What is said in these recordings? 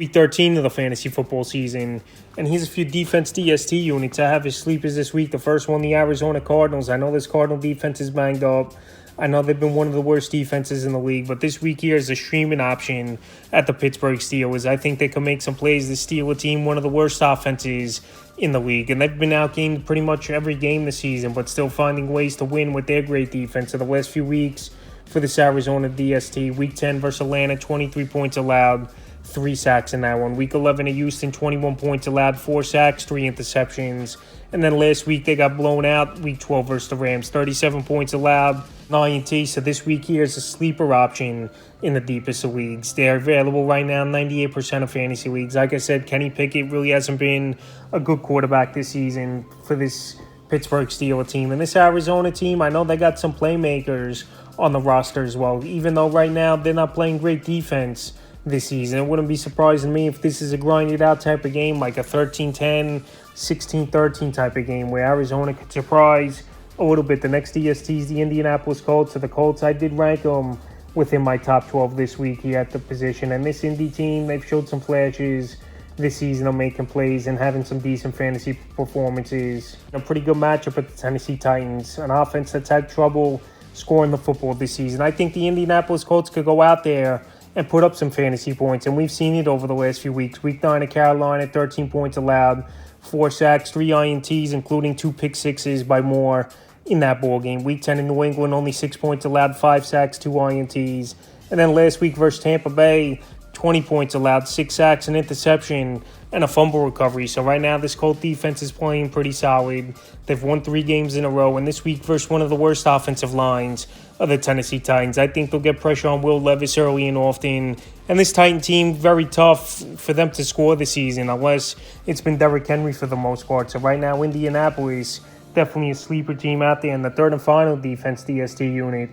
Week 13 of the fantasy football season. And here's a few defense DST units. I have as sleepers this week. The first one, the Arizona Cardinals. I know this Cardinal defense is banged up. I know they've been one of the worst defenses in the league, but this week here is a streaming option at the Pittsburgh Steelers. I think they can make some plays. The Steelers team, one of the worst offenses in the league, and they've been outgained pretty much every game this season, but still finding ways to win with their great defense. So the last few weeks for this Arizona DST, Week 10 versus Atlanta, 23 points allowed, 3 sacks in that one. Week 11 at Houston, 21 points allowed, 4 sacks, 3 interceptions. And then last week they got blown out. Week 12 versus the Rams, 37 points allowed, 9 INT. So this week here is a sleeper option in the deepest of leagues. They're available right now in 98% of fantasy leagues. Like I said, Kenny Pickett really hasn't been a good quarterback this season for this Pittsburgh Steelers team. And this Arizona team, I know they got some playmakers on the roster as well. Even though right now they're not playing great defense this season, it wouldn't be surprising to me if this is a grinded out type of game, like a 13-10, 16-13 type of game where Arizona could surprise a little bit. The next DST is the Indianapolis Colts. So the Colts, I did rank them within my top 12 this week here at the position. And this Indy team, they've showed some flashes this season of making plays and having some decent fantasy performances. A pretty good matchup at the Tennessee Titans, an offense that's had trouble scoring the football this season. I think the Indianapolis Colts could go out there and put up some fantasy points, and we've seen it over the last few weeks. Week 9 at Carolina, 13 points allowed, 4 sacks, 3 INTs, including 2 pick sixes by Moore in that ball game. Week 10 in New England, only 6 points allowed, 5 sacks, 2 INTs. And then last week versus Tampa Bay, 20 points allowed, 6 sacks, an interception, and a fumble recovery. So right now, this Colt defense is playing pretty solid. They've won 3 games in a row, and this week versus one of the worst offensive lines of the Tennessee Titans. I think they'll get pressure on Will Levis early and often. And this Titan team, very tough for them to score this season, unless it's been Derrick Henry for the most part. So right now, Indianapolis, definitely a sleeper team out there. And the third and final defense DST unit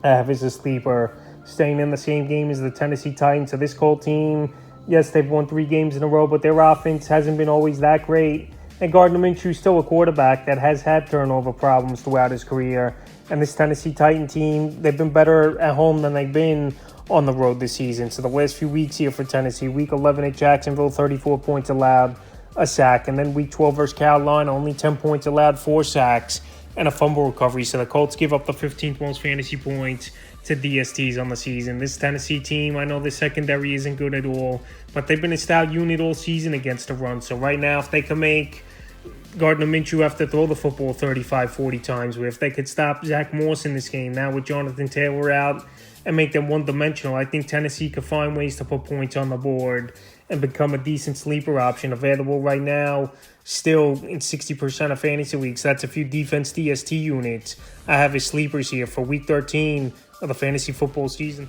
I have is a sleeper, staying in the same game as the Tennessee Titans. So this Colt team, yes, they've won 3 games in a row, but their offense hasn't been always that great. And Gardner Minshew is still a quarterback that has had turnover problems throughout his career. And this Tennessee Titan team, they've been better at home than they've been on the road this season. So the last few weeks here for Tennessee, Week 11 at Jacksonville, 34 points allowed, a sack. And then Week 12 versus Carolina, only 10 points allowed, 4 sacks, and a fumble recovery. So the Colts give up the 15th most fantasy points to DSTs on the season. This Tennessee team, I know the secondary isn't good at all, but they've been a stout unit all season against the run. So right now, if they can make Gardner Minshew have to throw the football 35, 40 times, where if they could stop Zach Moss in this game, now with Jonathan Taylor out, and make them one-dimensional, I think Tennessee could find ways to put points on the board and become a decent sleeper option. Available right now, still in 60% of fantasy leagues. That's a few defense DST units I have as sleepers here for Week 13 of the fantasy football season.